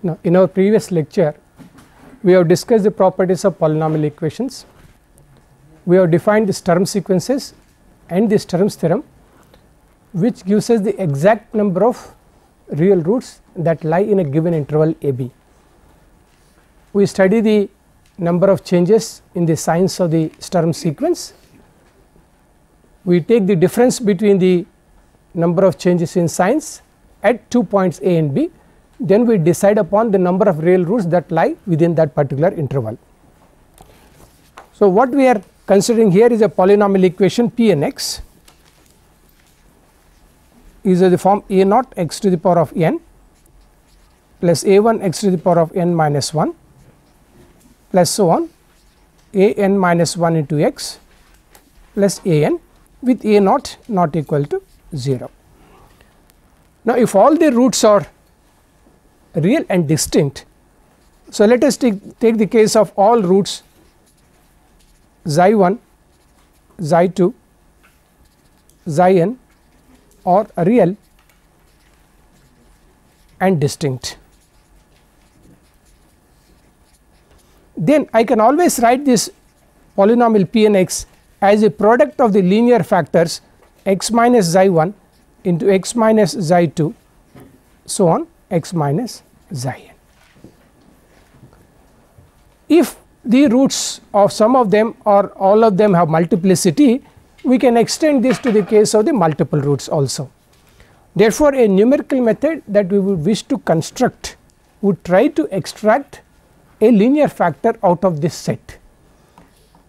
Now, in our previous lecture, we have discussed the properties of polynomial equations. We have defined the Sturm sequences and the Sturm's theorem, which gives us the exact number of real roots that lie in a given interval a b. We study the number of changes in the signs of the Sturm sequence. We take the difference between the number of changes in signs at 2 points a and b, then we decide upon the number of real roots that lie within that particular interval. So, what we are considering here is a polynomial equation p n x is of the form a naught x to the power of n plus a 1 x to the power of n minus 1 plus so on a n minus 1 into x plus a n with a naught not equal to 0. Now, if all the roots are real and distinct, so let us take the case of all roots xi 1, xi 2, xi n are real and distinct. Then I can always write this polynomial p n x as a product of the linear factors x minus xi 1 into x minus xi 2 so on x minus xi n. If the roots of some of them or all of them have multiplicity, we can extend this to the case of the multiple roots also. Therefore, a numerical method that we would wish to construct would try to extract a linear factor out of this set.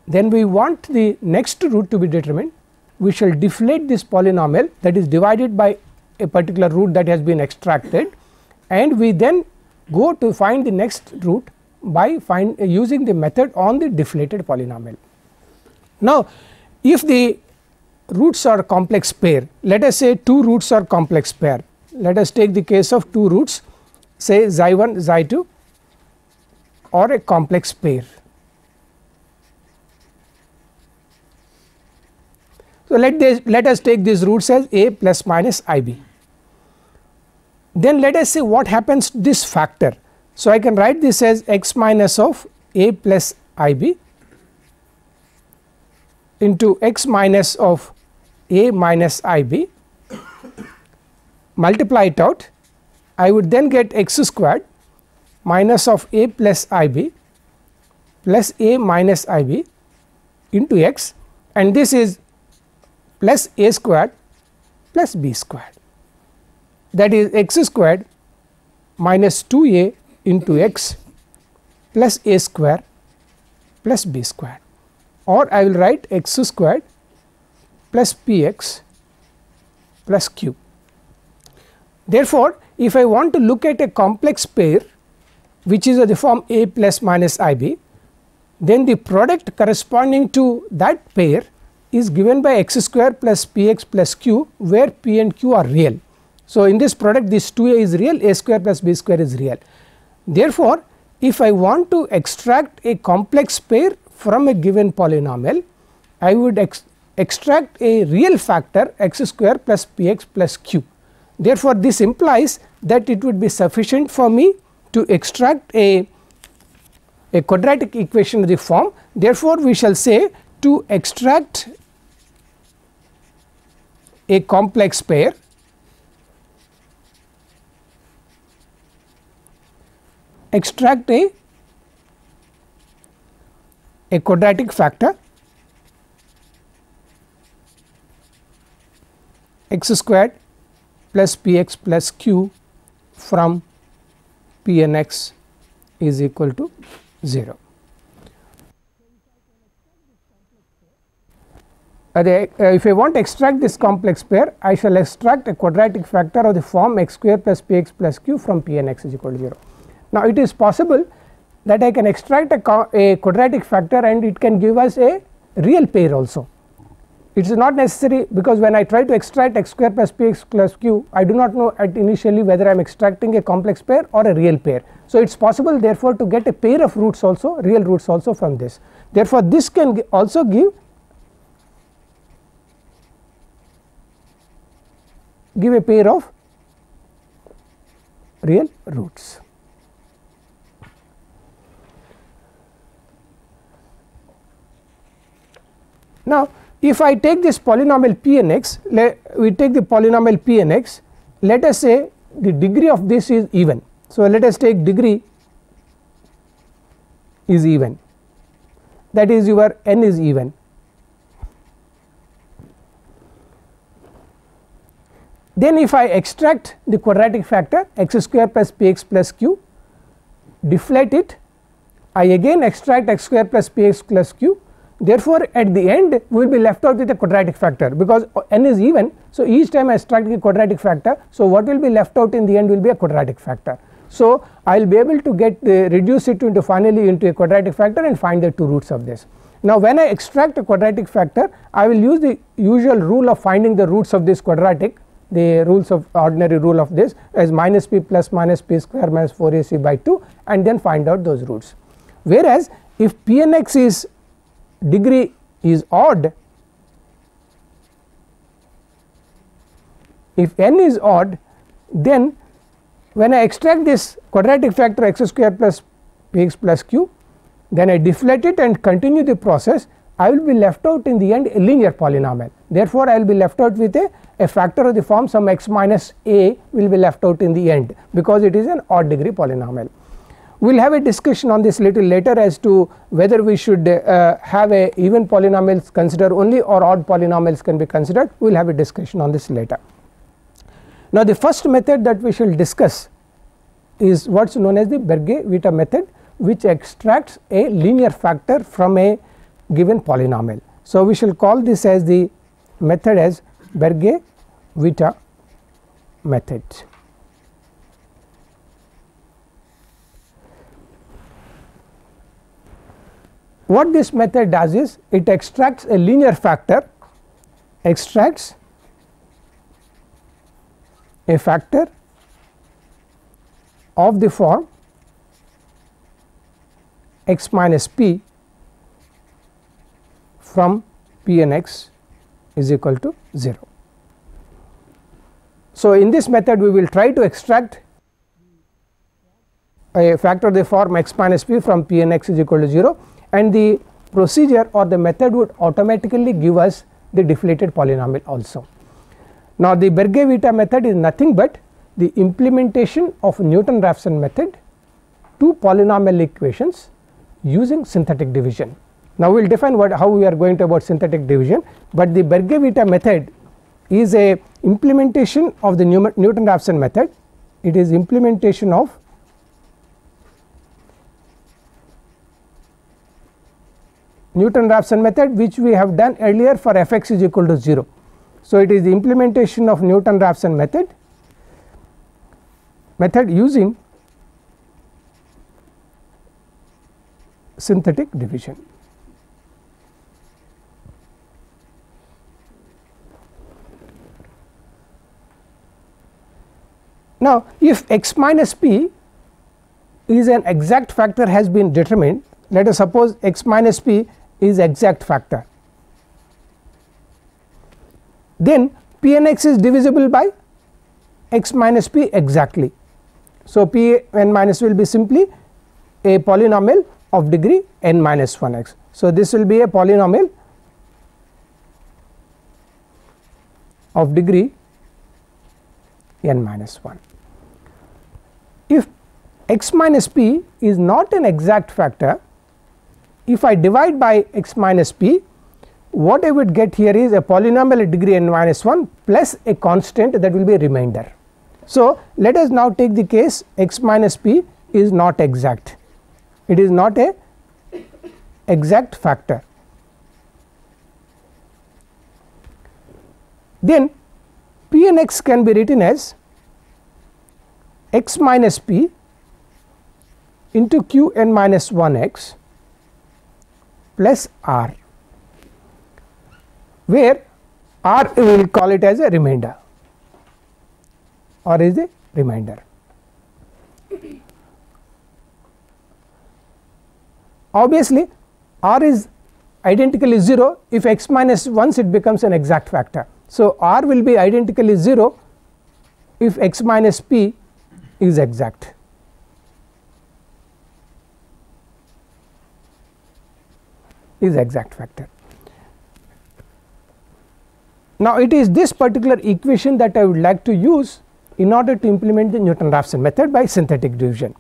Then we want the next root to be determined. We shall deflate this polynomial, that is divided by a particular root that has been extracted, and we then go to find the next root by using the method on the deflated polynomial. Now, if the roots are complex pair, let us say two roots are complex pair, let us take the case of two roots, say xi 1 xi 2 or a complex pair. So, let us take these roots as a plus minus I b. Then let us see what happens to this factor. So, I can write this as x minus of a plus I b into x minus of a minus I b, multiply it out, I would then get x squared minus of a plus I b plus a minus I b into x, and this is plus a squared plus b squared, that is x squared minus 2 a into x plus a square plus b squared, or I will write x squared plus p x plus q. Therefore, if I want to look at a complex pair which is of the form a plus minus I b, then the product corresponding to that pair is given by x square plus p x plus q, where p and q are real. So, in this product this 2a is real, a square plus b square is real. Therefore, if I want to extract a complex pair from a given polynomial, I would extract a real factor x square plus p x plus q. Therefore, this implies that it would be sufficient for me to extract a quadratic equation of the form. Therefore, we shall say to extract a complex pair, extract a quadratic factor x squared plus p x plus q from p n x is equal to 0. If I want to extract this complex pair, I shall extract a quadratic factor of the form x square plus p x plus q from p n x is equal to 0. Now, it is possible that I can extract a quadratic factor and it can give us a real pair also. It is not necessary, because when I try to extract x square plus p x plus q, I do not know at initially whether I am extracting a complex pair or a real pair. So, it is possible therefore to get a pair of roots also, real roots also from this. Therefore, this can also give a pair of real roots. Now, if I take this polynomial p n x, we take the polynomial p n x, let us say the degree of this is even. So, let us take degree is even, that is your n is even. Then if I extract the quadratic factor x square plus p x plus q, deflate it, I again extract x square plus p x plus q. Therefore, at the end we will be left out with a quadratic factor, because n is even. So, each time I extract the quadratic factor, so what will be left out in the end will be a quadratic factor. So, I will be able to get reduce it into finally into a quadratic factor and find the two roots of this. Now, when I extract a quadratic factor, I will use the usual rule of finding the roots of this quadratic, the rules of ordinary rule of this as minus p plus minus p square minus 4ac by 2, and then find out those roots. Whereas, if p n x is degree is odd, if n is odd, then when I extract this quadratic factor x square plus p x plus q, then I deflate it and continue the process, I will be left out in the end a linear polynomial. Therefore, I will be left out with a factor of the form some x minus a will be left out in the end, because it is an odd degree polynomial. We will have a discussion on this little later as to whether we should have a even polynomials considered only or odd polynomials can be considered. We will have a discussion on this later. Now, the first method that we shall discuss is what is known as the Berge-Vitta method, which extracts a linear factor from a given polynomial. So, we shall call this as the method as Berge-Vitta method. What this method does is it extracts a linear factor, extracts a factor of the form x minus p from p n x is equal to 0. So, in this method we will try to extract a factor of the form x minus p from p n x is equal to 0, and the procedure or the method would automatically give us the deflated polynomial also. Now, the Berge-Vitta method is nothing but the implementation of Newton-Raphson method to polynomial equations using synthetic division. Now, we will define how we are going to about synthetic division, but the Berge-Vitta method is a implementation of the Newton-Raphson method. It is implementation of Newton-Raphson method, which we have done earlier for f x is equal to 0. So, it is the implementation of Newton-Raphson method using synthetic division. Now, if x minus p is an exact factor has been determined, let us suppose x minus p is exact factor, then p n x is divisible by x minus p exactly. So, p n minus will be simply a polynomial of degree n minus 1 x. So, this will be a polynomial of degree n minus 1. If x minus p is not an exact factor, if I divide by x minus p, what I would get here is a polynomial at degree n minus 1 plus a constant that will be a remainder. So, let us now take the case x minus p is not exact, it is not a exact factor. Then p n x can be written as x minus p into q n minus 1 x plus r, where r we will call it as a remainder or is a remainder. Obviously, r is identically 0 if x minus once it becomes an exact factor. So, r will be identically 0 if x minus p is exact. Is exact factor. Now, it is this particular equation that I would like to use in order to implement the Newton-Raphson method by synthetic division.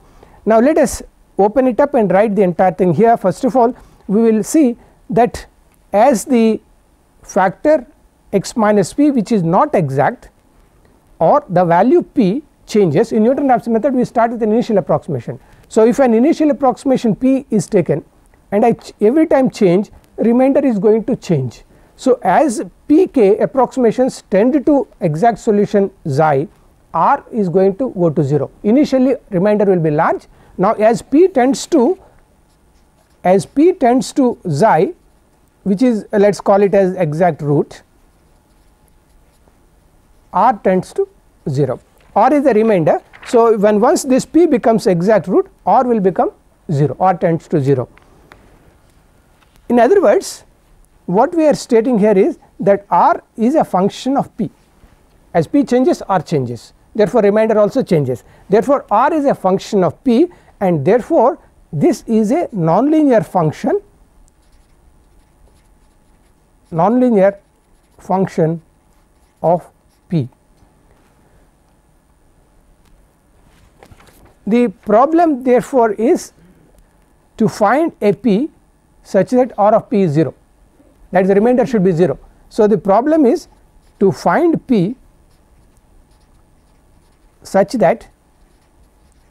Now, let us open it up and write the entire thing here. First of all, we will see that as the factor x minus p, which is not exact, or the value p changes, in Newton-Raphson method we start with an initial approximation. So, if an initial approximation p is taken and every time change, remainder is going to change. So, as pk approximations tend to exact solution xi, r is going to go to 0. Initially remainder will be large. Now, as p tends to xi, which is let us call it as exact root, r tends to 0, r is the remainder. So, when once this p becomes exact root, r will become 0, r tends to 0. In other words, what we are stating here is that r is a function of p. As p changes, r changes, therefore remainder also changes. Therefore, r is a function of p, and therefore this is a nonlinear function of p. The problem therefore is to find a p such that r of p is 0, that is the remainder should be 0. So, the problem is to find p such that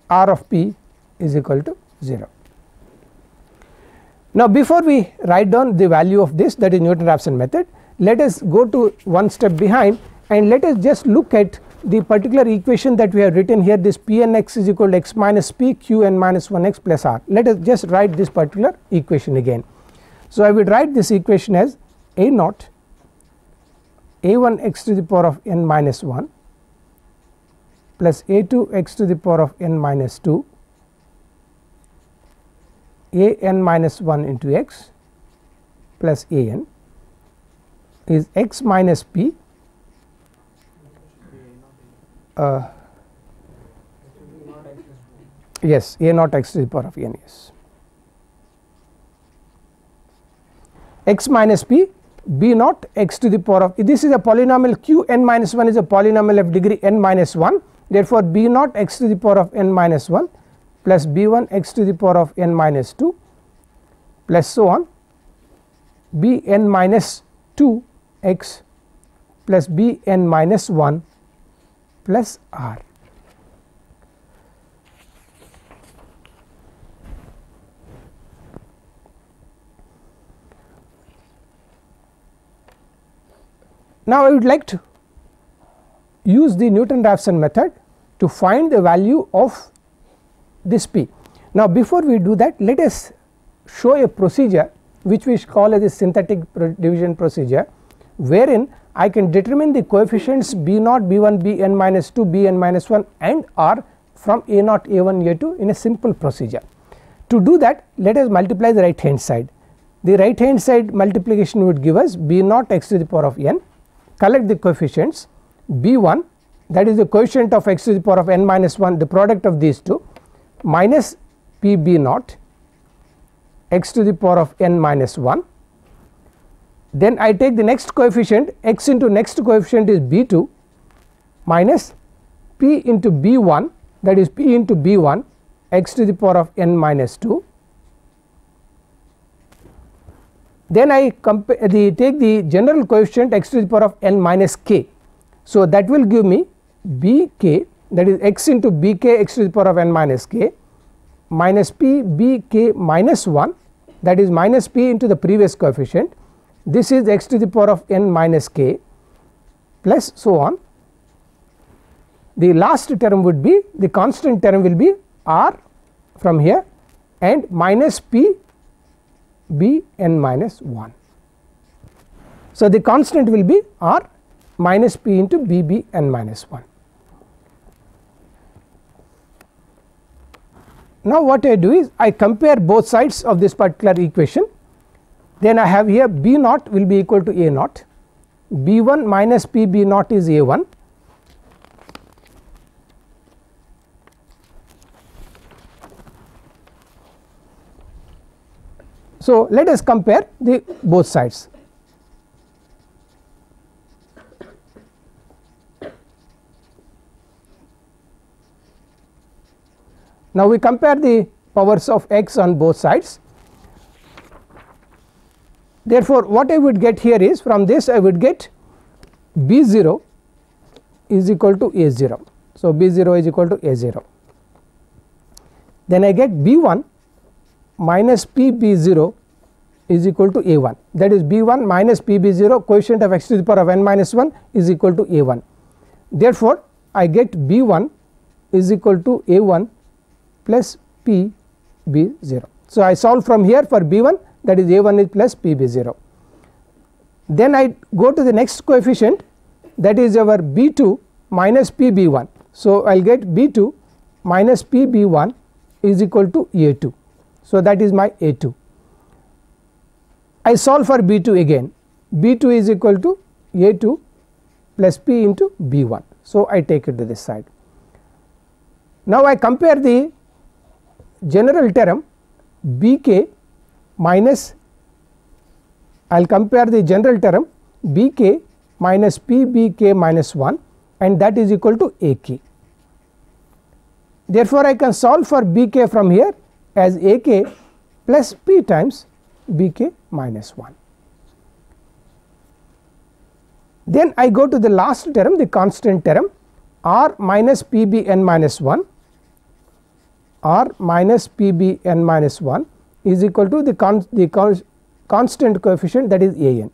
r of p is equal to 0. Now, before we write down the value of this, that is Newton-Raphson method, let us go to one step behind and let us just look at the particular equation that we have written here, this p n x is equal to x minus p q n minus 1 x plus r. Let us just write this particular equation again. So, I will write this equation as a naught a1 x to the power of n minus 1 plus a2 x to the power of n minus 2 a n minus 1 into x plus a n is x minus p yes, a naught x to the power of n, yes, x minus p b naught x to the power of, this is a polynomial q n minus 1 is a polynomial of degree n minus 1, therefore b naught x to the power of n minus 1 plus b 1 x to the power of n minus 2 plus so on b n minus 2 x plus b n minus 1 plus r. Now, I would like to use the Newton-Raphson method to find the value of this p. Now, before we do that, let us show a procedure which we call as a synthetic division procedure, wherein I can determine the coefficients b naught, b 1, b n minus 2, b n minus 1 and r from a naught, a 1, a 2 in a simple procedure. To do that, let us multiply the right hand side. The right hand side multiplication would give us b naught x to the power of n, collect the coefficients b 1, that is the coefficient of x to the power of n minus 1, the product of these two, minus p b naught x to the power of n minus 1. Then I take the next coefficient, x into next coefficient is b 2 minus p into b 1, that is p into b 1 x to the power of n minus 2. Then I take the general coefficient x to the power of n minus k. So, that will give me b k, that is x into b k x to the power of n minus k minus p b k minus 1, that is minus p into the previous coefficient. This is x to the power of n minus k plus so on. The last term would be, the constant term will be r from here and minus p b n minus 1. So, the constant will be r minus p into b b n minus 1. Now, what I do is I compare both sides of this particular equation. Then I have here b naught will be equal to a naught, b 1 minus p b naught is a 1, so let us compare the both sides. Now, we compare the powers of x on both sides. Therefore, what I would get here is, from this I would get b 0 is equal to a 0. So, b 0 is equal to a 0. Then I get b 1 minus p b 0 is equal to a 1, that is b 1 minus p b 0, coefficient of x to the power of n minus 1 is equal to a 1. Therefore, I get b 1 is equal to a 1 plus p b 0. So, I solve from here for b 1, that is a 1 is plus p b 0. Then I go to the next coefficient, that is our b 2 minus p b 1. So, I will get b 2 minus p b 1 is equal to a 2. So, that is my a 2. I solve for b 2 again, b 2 is equal to a 2 plus p into b 1. So, I take it to this side. Now, I compare the general term b k minus, I will compare the general term b k minus p b k minus 1, and that is equal to a k. Therefore, I can solve for b k from here as a k plus p times b k minus 1. Then I go to the last term, the constant term r minus p b n minus 1, r minus p b n minus 1 is equal to the constant coefficient, that is a n.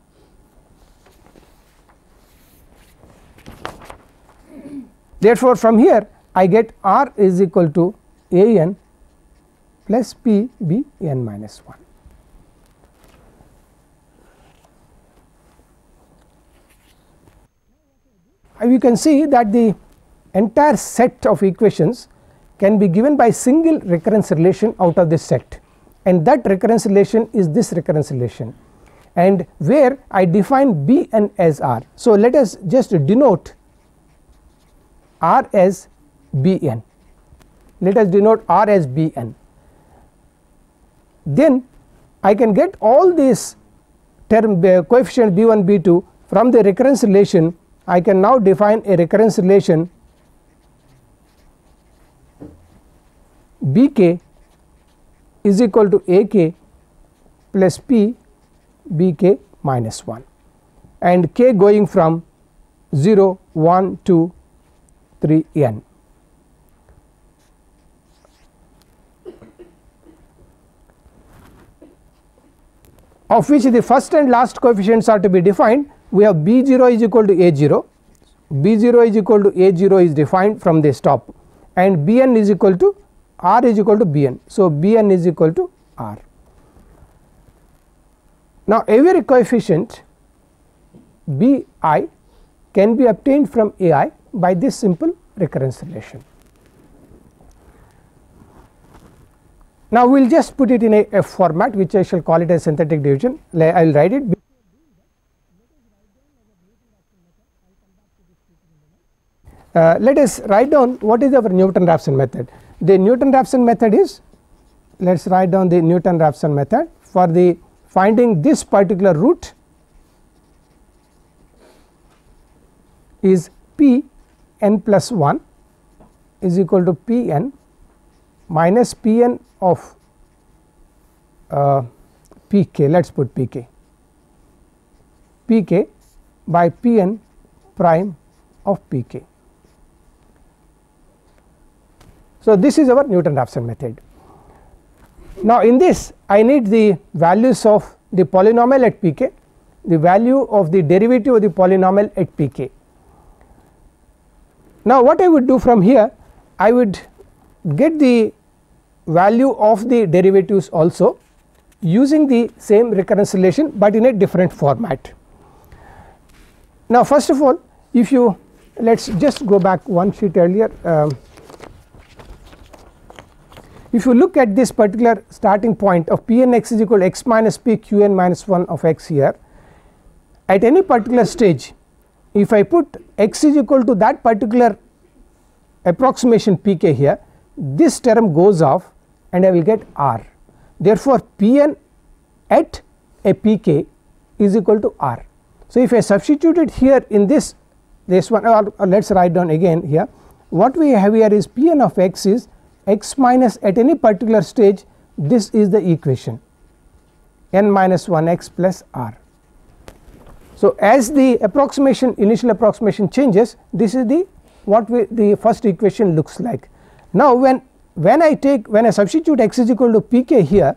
Therefore, from here I get r is equal to a n plus p b n minus 1. You can see that the entire set of equations can be given by single recurrence relation out of this set, and that recurrence relation is this recurrence relation, and where I define b n as r. So, let us just denote r as b n, let us denote r as b n. Then I can get all these term coefficient b 1 b 2 from the recurrence relation. I can now define a recurrence relation b k is equal to a k plus p b k minus 1, and k going from 0 1 2 3 n. Of which the first and last coefficients are to be defined. We have b 0 is equal to a 0, b 0 is equal to a 0 is defined from this top, and b n is equal to r is equal to b n. So, b n is equal to r. Now, every coefficient b I can be obtained from a I by this simple recurrence relation. Now, we will just put it in a F format, which I shall call it as synthetic division. I will write it. Let us write down what is our Newton-Raphson method. The Newton-Raphson method is, let us write down the Newton-Raphson method for the finding this particular root is p n plus 1 is equal to p n minus p n of p k, let us put p k by p n prime of p k. So, this is our Newton-Raphson method. Now, in this I need the values of the polynomial at p k, the value of the derivative of the polynomial at p k. Now, what I would do from here, I would get the value of the derivatives also using the same recurrence relation, but in a different format. Now, first of all, if you, let us just go back one sheet earlier. If you look at this particular starting point of p n x is equal to x minus p q n minus 1 of x here, at any particular stage, if I put x is equal to that particular approximation p k here, this term goes off and I will get r. Therefore, p n at a p k is equal to r. So, if I substitute it here in this one, or let us write down again here, what we have here is p n of x is x minus at any particular stage, this is the equation n minus 1 x plus r. So, as the approximation initial approximation changes, this is the the first equation looks like. Now, when I substitute x is equal to pk here,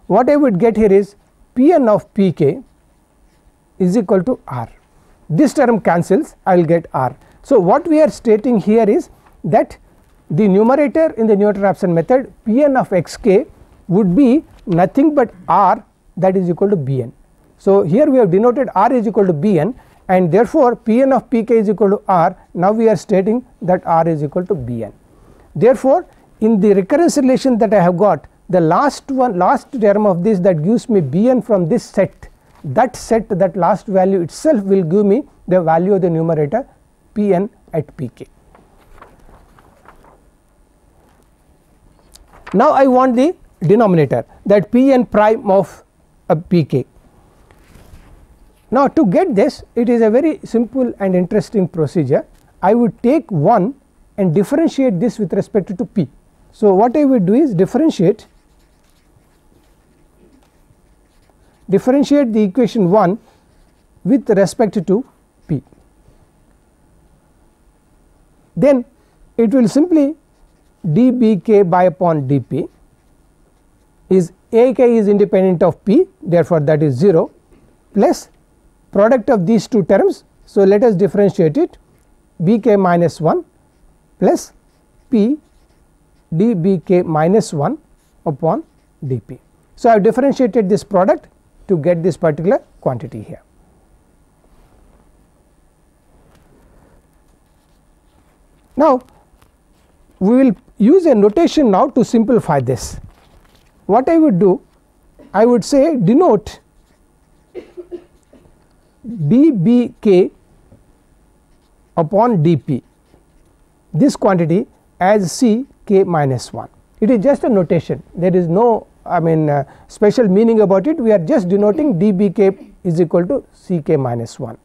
what I would get here is Pn of pk is equal to r. This term cancels, I will get r. So, what we are stating here is that the numerator in the Noether-Raphson method Pn of xk would be nothing but r, that is equal to Bn. So, here we have denoted r is equal to Bn, and therefore, Pn of pk is equal to r. Now, we are stating that r is equal to Bn. Therefore, in the recurrence relation that I have got, the last term of this that gives me Bn from this set, that last value itself will give me the value of the numerator Pn at pk. Now, I want the denominator, that Pn prime of pk. Now, to get this, it is a very simple and interesting procedure. I would take 1 and differentiate this with respect to p. So, what I would do is differentiate the equation 1 with respect to p. Then it will simply dbk by upon dp is ak is independent of p, therefore, that is 0 plus product of these two terms. So, let us differentiate it bk minus 1 plus p dbk minus 1 upon dp. So, I have differentiated this product to get this particular quantity here. Now, we will use a notation now to simplify this. What I would do, I would say denote dbk upon dp, this quantity as ck minus 1. It is just a notation, there is no special meaning about it, we are just denoting dbk is equal to ck minus 1.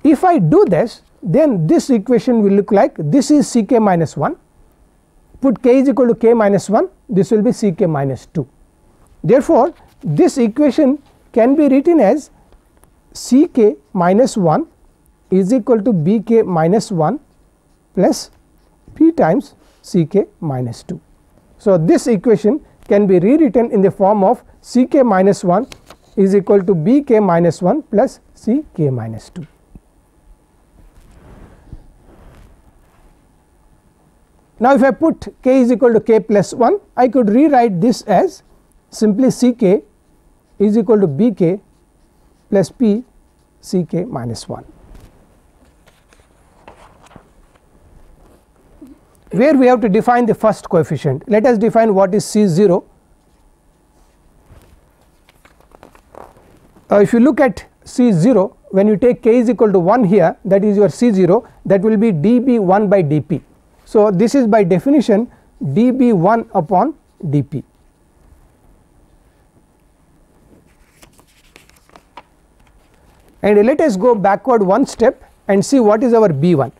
If I do this, then this equation will look like this is ck minus 1, put k is equal to k minus 1, this will be ck minus 2. Therefore, this equation can be written as ck minus 1 is equal to bk minus 1 plus p times ck minus 2. So, this equation can be rewritten in the form of ck minus 1 is equal to bk minus 1 plus ck minus 2. Now, if I put k is equal to k plus 1, I could rewrite this as simply ck is equal to bk plus p ck minus 1, where we have to define the first coefficient. Let us define what is C0. If you look at C0, when you take k is equal to 1 here, that is your C0, that will be db1 by dp. So, this is by definition db1 upon dp. And let us go backward one step and see what is our b1.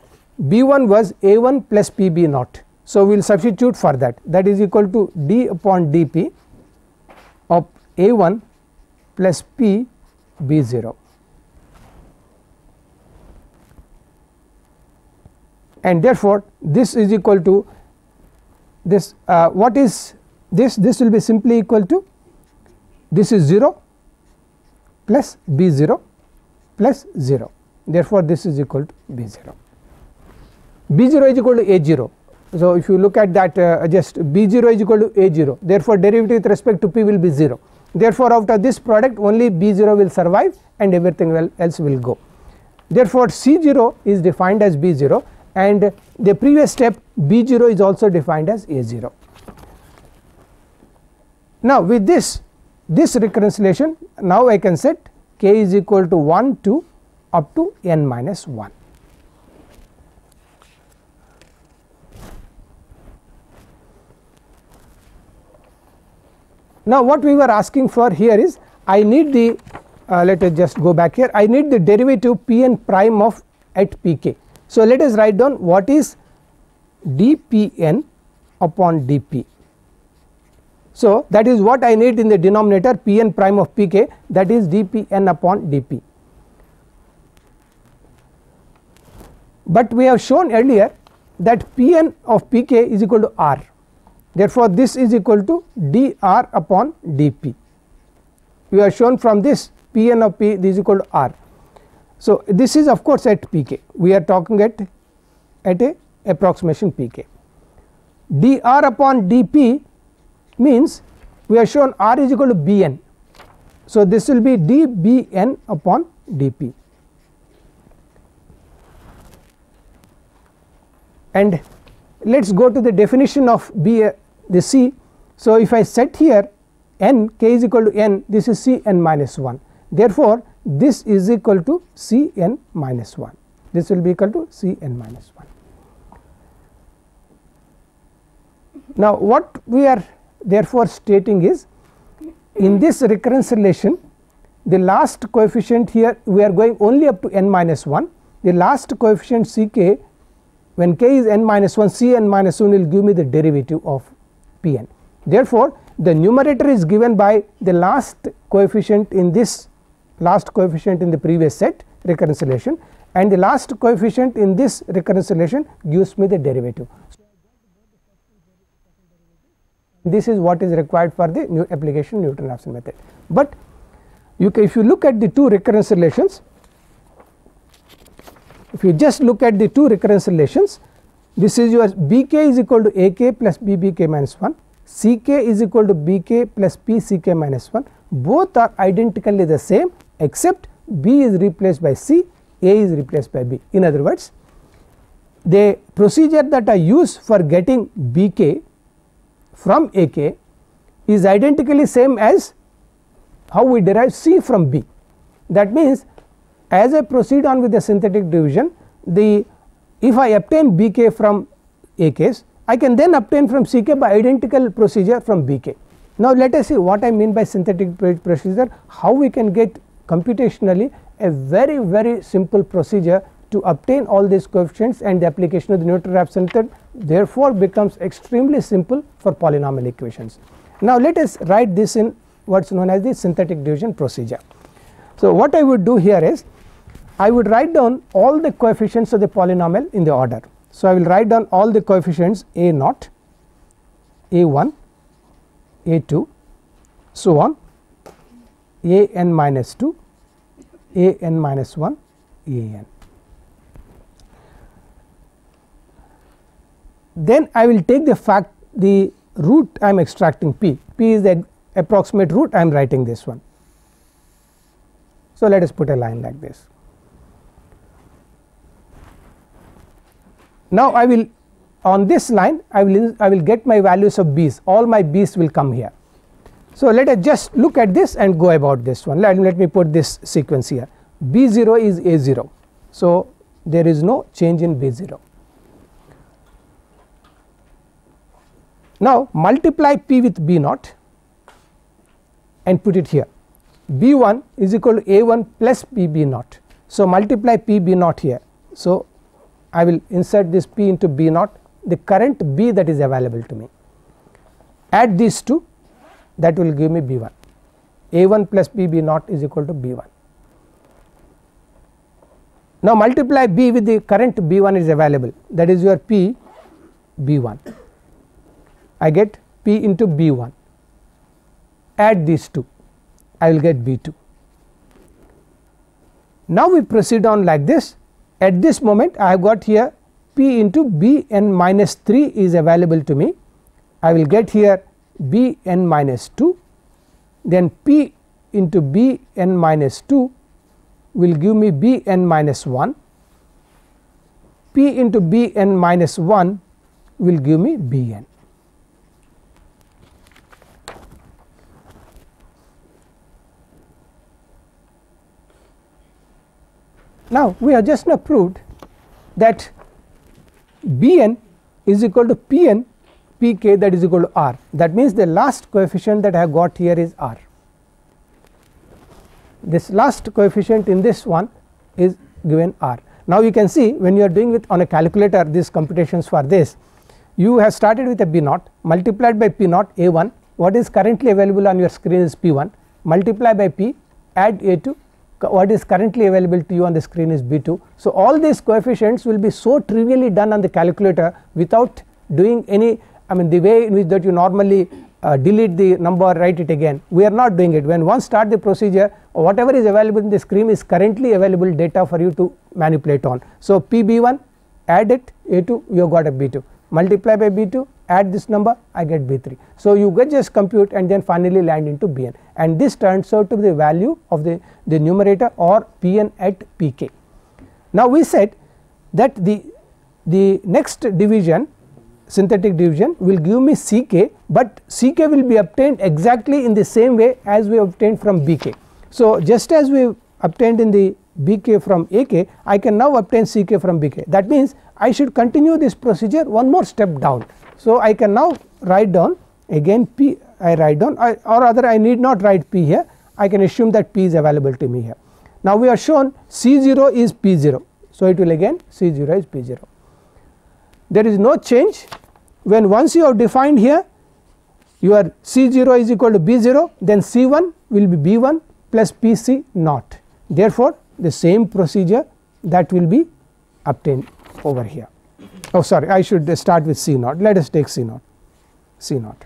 b1 was a1 plus pb naught. So, we will substitute for that, that is equal to d upon dp of a1 plus p b0. And therefore, this is equal to this, what is this? This will be simply equal to, this is 0 plus b0 plus 0, therefore, this is equal to b0. b0 is equal to a0. So, if you look at that, just b0 is equal to a0, therefore, derivative with respect to p will be 0. Therefore, after this product only b0 will survive and everything else will go. Therefore, c0 is defined as b0, and the previous step b0 is also defined as a0. Now, with this reconciliation, now I can set k is equal to 1 to up to n minus 1. Now, what we were asking for here is, I need the let us just go back here, I need the derivative Pn prime of at pk. So, let us write down what is dPn upon dP. So, that is what I need in the denominator Pn prime of Pk, that is dPn upon dP. But we have shown earlier that Pn of Pk is equal to R. Therefore, this is equal to dR upon dP. We have shown from this Pn of P this is equal to R. So, this is of course at Pk, we are talking at a approximation Pk. dR upon dP means we have shown R is equal to Bn. So, this will be dBn upon dP. And let us go to the definition of the C. So, if I set here n, k is equal to n, this is Cn minus 1. Therefore, this is equal to Cn minus 1, this will be equal to Cn minus 1. Now, what we are therefore stating is, in this recurrence relation, the last coefficient here we are going only up to n minus 1, the last coefficient Ck, when k is n minus 1, Cn minus 1 will give me the derivative of Pn. Therefore, the numerator is given by the last coefficient in this, last coefficient in the previous set recurrence relation, and the last coefficient in this recurrence relation gives me the derivative. This is what is required for the new application Newton-Raphson method. But if you look at the two recurrence relations, if you just look at the two recurrence relations, this is your Bk is equal to Ak plus Bbk minus 1, Ck is equal to Bk plus Pck minus 1, both are identically the same except B is replaced by C, A is replaced by B. In other words, the procedure that I use for getting Bk from Ak is identically same as how we derive C from B. That means, as I proceed on with the synthetic division, if I obtain Bk from Ak's, I can then obtain from Ck by identical procedure from Bk. Now, let us see what I mean by synthetic procedure, how we can get computationally a very simple procedure to obtain all these coefficients, and the application of the Newton-Raphson method therefore becomes extremely simple for polynomial equations. Now, let us write this in what is known as the synthetic division procedure. So, what I would do here is, I would write down all the coefficients of the polynomial in the order. So, I will write down all the coefficients A naught, A1, A2, so on, an minus 2, an minus 1, an. Then I will take the root I am extracting P is the approximate root, I am writing this one. So, let us put a line like this. Now, I will on this line I will get my values of B's, all my B's will come here. So, let us just look at this and go about this one. Let me put this sequence here. B0 is A0. So, there is no change in B0. Now, multiply P with B naught and put it here. B1 is equal to A1 plus PB naught. So, multiply PB naught here. So, I will insert this P into B naught, the current B that is available to me. Add these two, that will give me B1. A1 plus PB naught is equal to B1. Now, multiply B with the current B1 is available, that is your P B1. I get P into B1. Add these two, I will get B2. Now, we proceed on like this. At this moment, I have got here P into Bn minus 3 is available to me. I will get here Bn minus 2, then P into Bn minus 2 will give me Bn minus 1, P into Bn minus 1 will give me Bn. Now, we have just now proved that Bn is equal to Pn Pk, that is equal to R. That means, the last coefficient that I have got here is R. This last coefficient in this one is given R. Now you can see when you are doing it on a calculator these computations for this, you have started with a B naught multiplied by P naught A1, what is currently available on your screen is P1, multiply by P, add A2, what is currently available to you on the screen is B2. So all these coefficients will be so trivially done on the calculator without doing any, I mean the way in which that you normally delete the number, write it again. We are not doing it. When once start the procedure, whatever is available in the screen is currently available data for you to manipulate on. So PB1, add it, A2, you have got a B2, multiply by B2, add this number, I get B3. So you get just compute and then finally land into Bn, and this turns out to be the value of the numerator or Pn at Pk. Now we said that the next division, synthetic division, will give me Ck, but Ck will be obtained exactly in the same way as we obtained from Bk. So just as we obtained in the Bk from Ak, I can now obtain Ck from Bk. That means I should continue this procedure one more step down. So I can now write down again P, I write down, or rather I need not write P here, I can assume that P is available to me here. Now we are shown C0 is P0, so it will again C0 is P0. There is no change. When once you have defined here your C0 is equal to B0, then C1 will be B1 plus PC naught. Therefore the same procedure that will be obtained over here. Oh sorry, I should start with C naught, let us take C naught, C naught.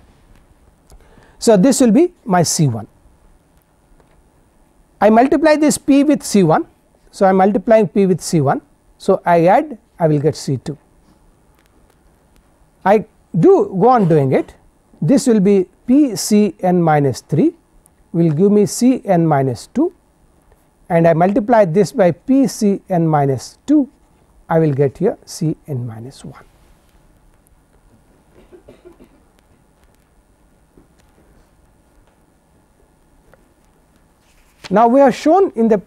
So this will be my C1. I multiply this P with C1, so I am multiplying P with C1, so I add, I will get C2. I do go on doing it, this will be Pcn minus 3 will give me Cn minus 2, and I multiply this by Pcn minus 2, I will get here Cn minus 1. Now we have shown in the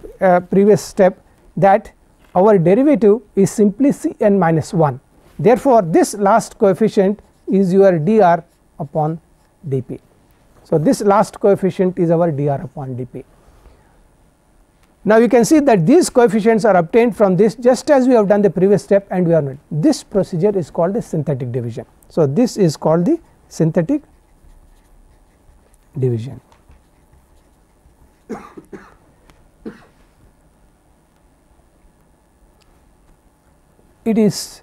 previous step that our derivative is simply Cn minus 1. Therefore this last coefficient is your dr upon dp. So this last coefficient is our dr upon dp. Now you can see that these coefficients are obtained from this just as we have done the previous step, and we are not. This procedure is called the synthetic division. So this is called the synthetic division. It is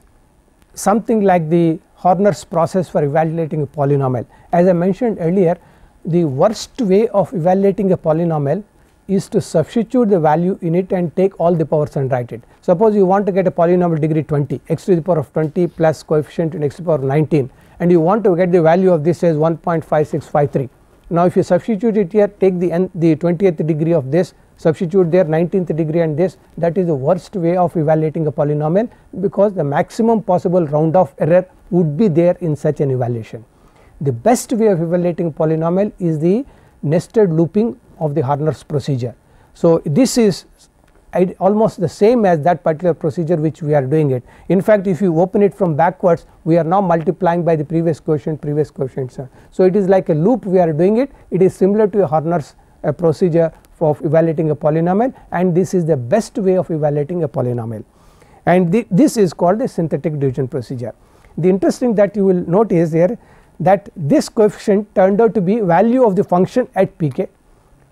something like the Horner's process for evaluating a polynomial. As I mentioned earlier, the worst way of evaluating a polynomial is to substitute the value in it and take all the powers and write it. Suppose you want to get a polynomial degree 20, x to the power of 20 plus coefficient in x to the power of 19, and you want to get the value of this as 1.5653. Now if you substitute it here, take the 20th degree of this, substitute there 19th degree and this, that is the worst way of evaluating a polynomial, because the maximum possible round off error would be there in such an evaluation. The best way of evaluating a polynomial is the nested looping of the Horner's procedure. So this is almost the same as that particular procedure which we are doing it. In fact if you open it from backwards, we are now multiplying by the previous quotient, so it is like a loop we are doing it. It is similar to a Horner's procedure of evaluating a polynomial, and this is the best way of evaluating a polynomial, and this is called the synthetic division procedure. The interesting that you will note is here that this coefficient turned out to be value of the function at Pk,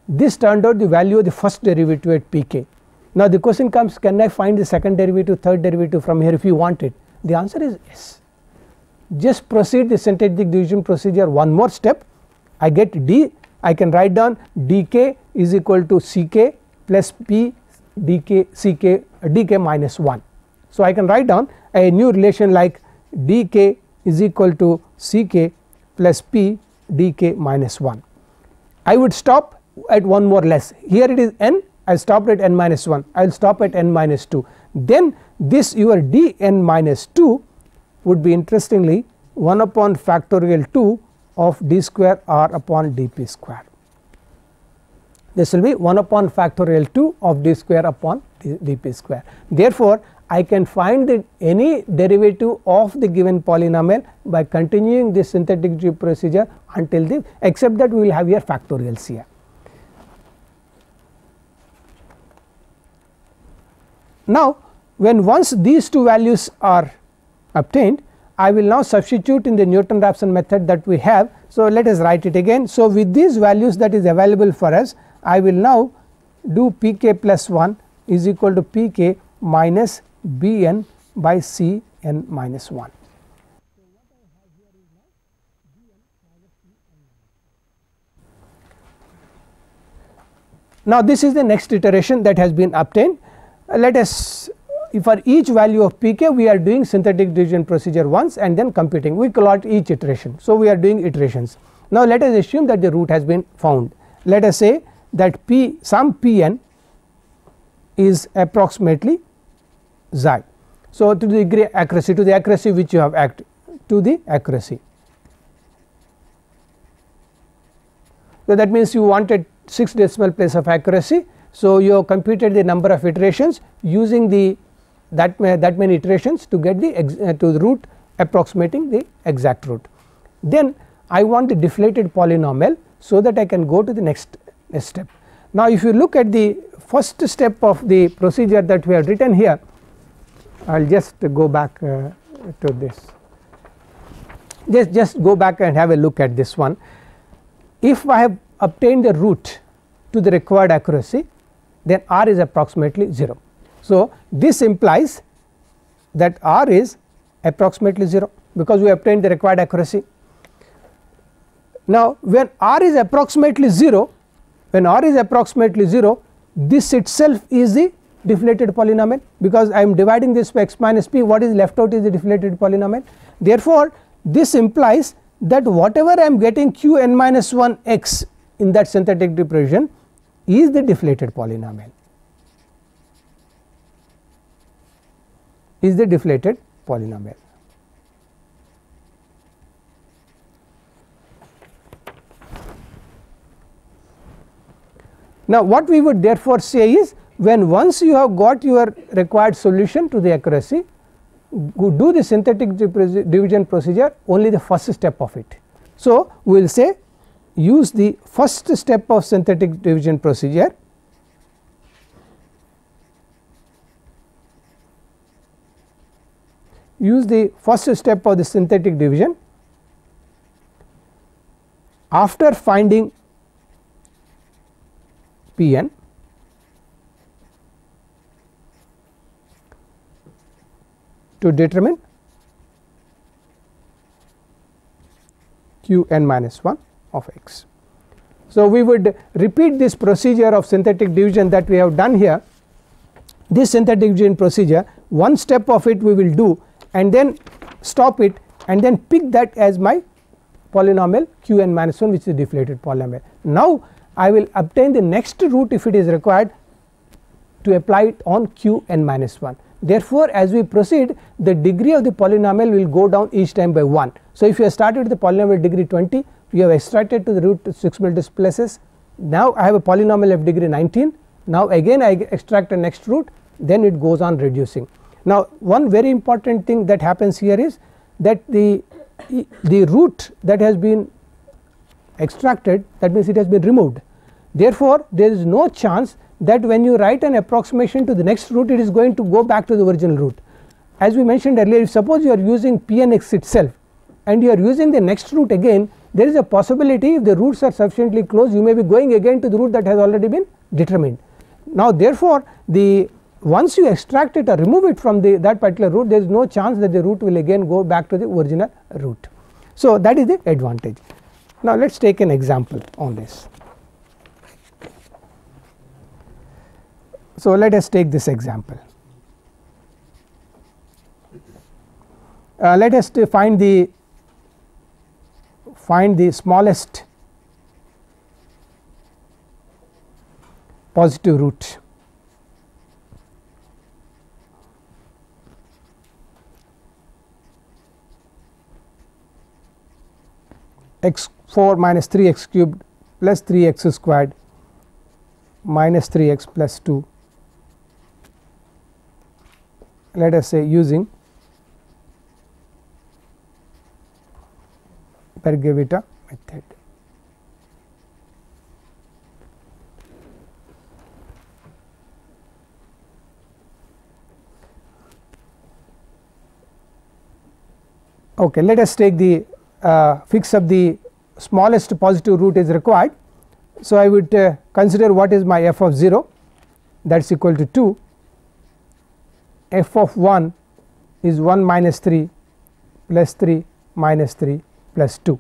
this turned out the value of the first derivative at Pk. Now the question comes, can I find the second derivative, third derivative from here if you want it? The answer is yes. Just proceed the synthetic division procedure one more step, I get d, I can write down dk is equal to ck plus p dk ck dk minus 1. So I can write down a new relation like dk is equal to ck plus p dk minus 1. I would stop at one more less, here it is n, I stopped at n minus 1, I will stop at n minus 2, then this your dn minus 2 would be interestingly 1 upon factorial 2 of d square r upon dp square. This will be 1 upon factorial 2 of d square upon dp square. Therefore I can find any derivative of the given polynomial by continuing this synthetic procedure until the, except that we will have here factorials here. Now when once these two values are obtained, I will now substitute in the Newton-Raphson method that we have. So, let us write it again. So, with these values that is available for us, I will now do p k plus 1 is equal to p k minus b n by c n minus 1. Now, this is the next iteration that has been obtained. Let us, for each value of p k, we are doing synthetic division procedure once and then computing. We plot each iteration. So, we are doing iterations. Now, let us assume that the root has been found. Let us say that some p n is approximately xi. So, to the degree accuracy, to the accuracy which you have to the accuracy. So, that means you wanted 6 decimal place of accuracy. So, you have computed the number of iterations using the that many iterations to get the root approximating the exact root. Then I want the deflated polynomial, so that I can go to the next step. Now, if you look at the first step of the procedure that we have written here, I will just go back to this. Just go back and have a look at this one. If I have obtained the root to the required accuracy, then r is approximately 0. So, this implies that r is approximately 0, because we obtained the required accuracy. Now, when r is approximately 0, this itself is the deflated polynomial, because I am dividing this by x minus p, what is left out is the deflated polynomial. Therefore, this implies that whatever I am getting q n minus 1 x in that synthetic division is the deflated polynomial, Now, what we would therefore say is, when once you have got your required solution to the accuracy, do the synthetic division procedure only the first step of it. So, we will say use the first step of synthetic division procedure, after finding p n to determine q n minus 1 of x. So, we would repeat this procedure of synthetic division that we have done here. This synthetic division procedure, one step of it we will do and then stop it and then pick that as my polynomial q n minus 1, which is a deflated polynomial. Now, I will obtain the next root if it is required to apply it on q n minus 1. Therefore, as we proceed, the degree of the polynomial will go down each time by 1. So, if you have started with the polynomial degree 20, you have extracted to the root 6 multiple places. Now, I have a polynomial of degree 19. Now, again I extract the next root, then it goes on reducing. Now, one very important thing that happens here is that the root that has been extracted, that means it has been removed. Therefore, there is no chance that when you write an approximation to the next root, it is going to go back to the original root. As we mentioned earlier, if suppose you are using p n x itself and you are using the next root again, there is a possibility if the roots are sufficiently close, you may be going again to the root that has already been determined. Now, therefore, once you extract it or remove it from that particular root, there is no chance that the root will again go back to the original root. So, that is the advantage. Now, let us take an example on this. So, let us take this example. Let us find the smallest positive root. x4 minus 3x cubed plus 3x squared minus 3x plus 2, let us say using Berger-Vitta method. Okay, let us take the fix up the smallest positive root is required. So I would consider what is my f of 0, that is equal to 2, f of 1 is 1 minus 3 plus 3 minus 3 plus 2.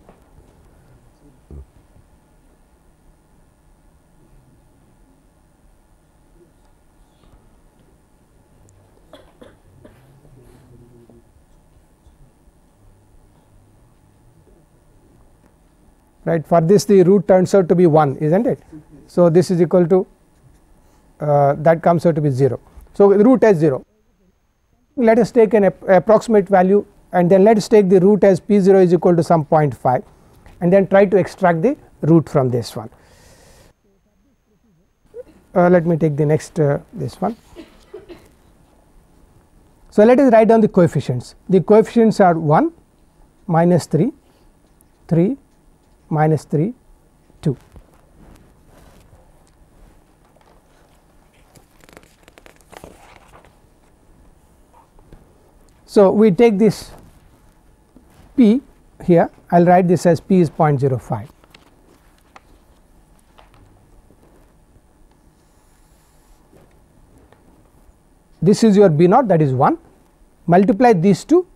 Right, for this the root turns out to be 1, is not it. So this is equal to that comes out to be 0. So the root as 0. Let us take an approximate value and then let us take the root as p0 is equal to some 0.5 and then try to extract the root from this one. Let me take the next this one. So let us write down the coefficients. The coefficients are 1, minus 3, 3, minus 3, 2. So we take this p here, I will write this as p is 0.05. This is your b naught, that is 1, multiply these two,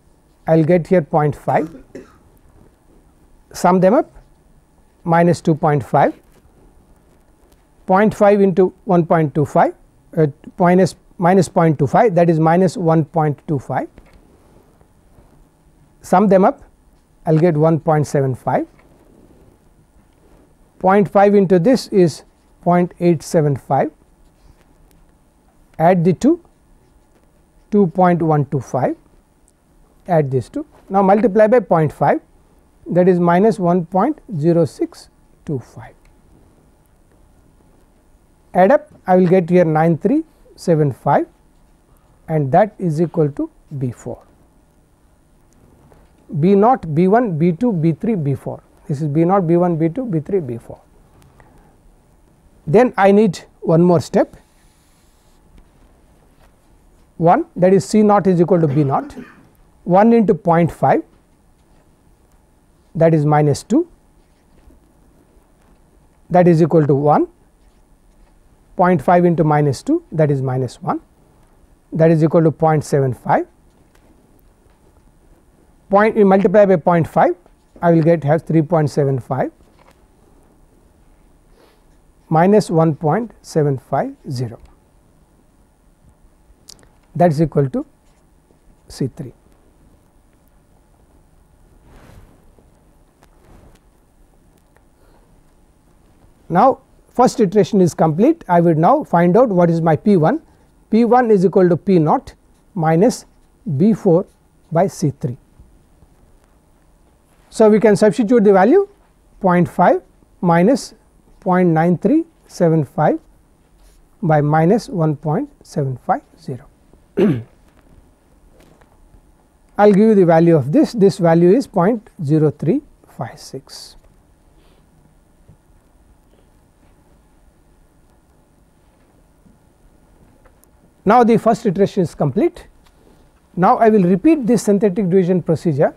I will get here 0.5, sum them up, minus 2.5, 0.5 into 1.25 minus 0.25, that is minus 1.25, sum them up, I will get 1.75, 0.5 into this is 0.875, add the 2, 2.125, add this 2, now multiply by 0.5, that is minus 1.0625, add up, I will get here 9375 and that is equal to B4. B naught, B1, B2, B3, B4, this is B naught, B1, B2, B3, B4. Then I need one more step, 1, that is C naught is equal to B naught, 1 into 0.5, that is minus 2, that is equal to 1, 0.5 into minus 2, that is minus 1, that is equal to 0.75, you multiply by 0.5, I will get has 3.75 minus 1.750, that is equal to C3. Now first iteration is complete, I will now find out what is my P1. P1 is equal to P naught minus B4 by C3. So we can substitute the value 0.5 minus 0.9375 by minus 1.750. I will give you the value of this, this value is 0.0356. Now the first iteration is complete. Now I will repeat this synthetic division procedure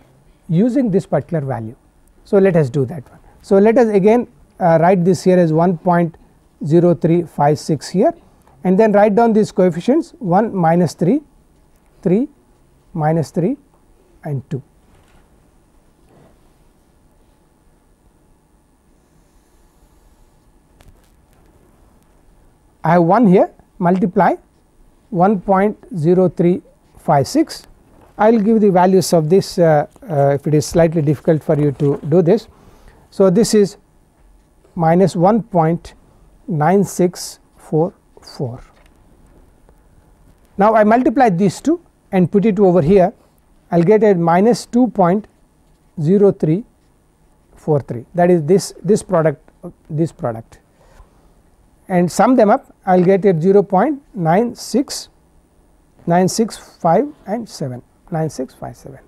using this particular value. So let us do that one. So let us again write this here as 1.0356 here and then write down these coefficients 1 minus 3, 3 minus 3 and 2. I have 1 here, multiply 1.0356. I will give the values of this if it is slightly difficult for you to do this. So this is minus 1.9644. Now I multiply these two and put it over here, I will get a minus 2.0343, that is this product and sum them up, I will get a 0.965 and 7, 9657.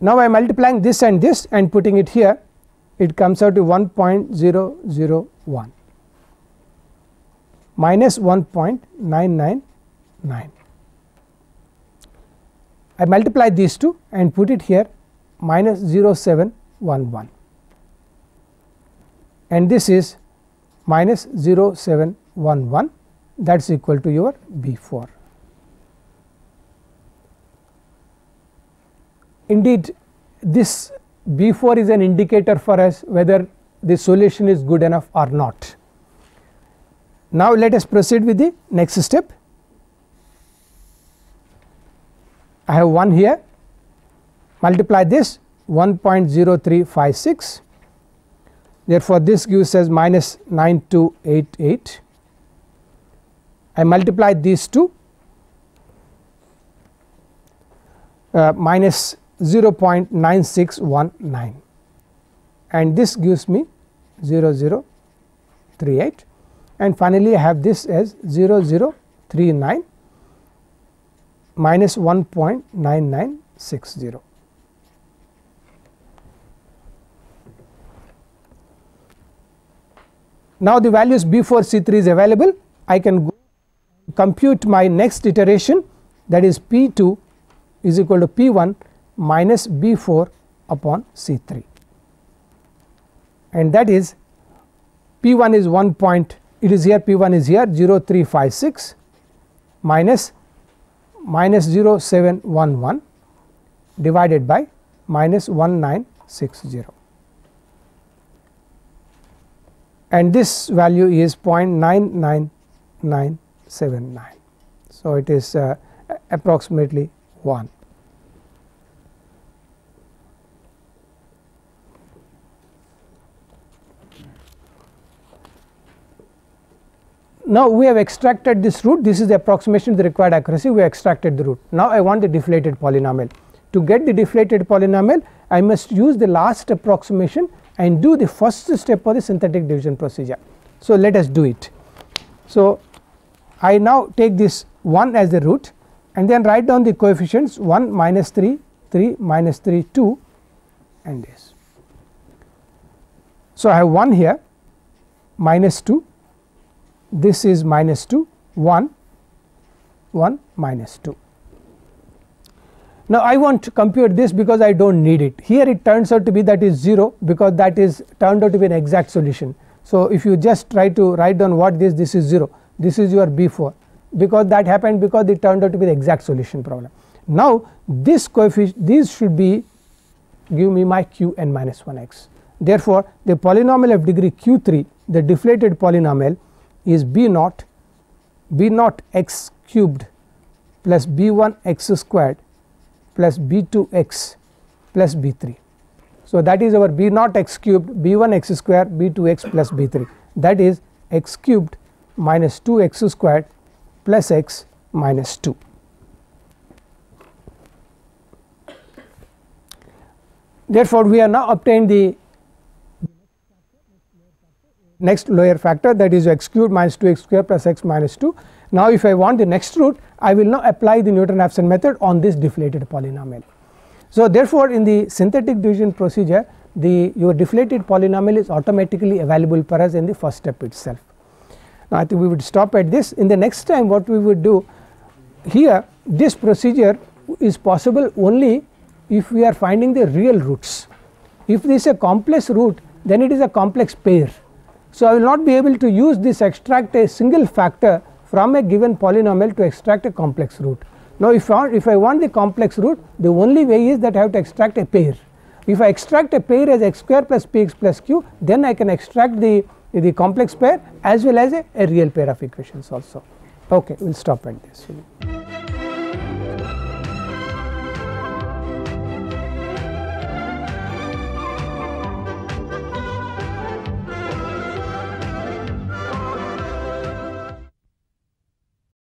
Now I am multiplying this and putting it here, it comes out to 1.001 minus 1.999. I multiply these two and put it here minus 0.711, and this is minus 0.711, that is equal to your B4. Indeed, this B4 is an indicator for us whether the solution is good enough or not. Now, let us proceed with the next step. I have 1 here, multiply this 1.0356, therefore, this gives us minus 9288. I multiply these two minus 0.9619, and this gives me 0038, and finally, I have this as 0039 minus 1.9960. Now, the values B4 C3 is available. I can go compute my next iteration, that is P2 is equal to P1 minus B4 upon C3, and that is P1 is 1 point, it is here, P1 is here 0356 minus 0.711 divided by minus 1960, and this value is 0.99979. So, it is approximately 1. Now, we have extracted this root, this is the approximation to the required accuracy, we have extracted the root. Now, I want the deflated polynomial. To get the deflated polynomial, I must use the last approximation and do the first step of the synthetic division procedure. So, let us do it. So, I now take this 1 as the root and then write down the coefficients 1 minus 3, 3 minus 3, 2 and this. So, I have 1 here minus 2, this is minus 2, 1, 1 minus 2. Now, I want to compute this because I do not need it. Here it turns out to be that is 0 because that is turned out to be an exact solution. So, if you just try to write down what this is 0, this is your B4 because that happened because it turned out to be the exact solution problem. Now, this coefficient, these should be give me my q n minus 1x. Therefore, the polynomial of degree q3, the deflated polynomial is b0 x cubed plus b1 x squared plus b2 x plus b3. So, that is our b0 x cubed, b1 x squared, b2 x plus b3, that is x cubed minus 2 x squared plus x minus 2. Therefore, we have now obtained the next lower factor, that is x cubed minus 2 x square plus x minus 2. Now, if I want the next root, I will now apply the Newton-Raphson method on this deflated polynomial. So, therefore, in the synthetic division procedure, your deflated polynomial is automatically available for us in the first step itself. Now, I think we would stop at this. In the next time, what we would do here, this procedure is possible only if we are finding the real roots. If this is a complex root, then it is a complex pair. So, I will not be able to use this extract a single factor from a given polynomial to extract a complex root. Now, if I want the complex root, the only way is that I have to extract a pair. If I extract a pair as x square plus px plus q, then I can extract the complex pair as well as a real pair of equations also. Okay, we will stop at this.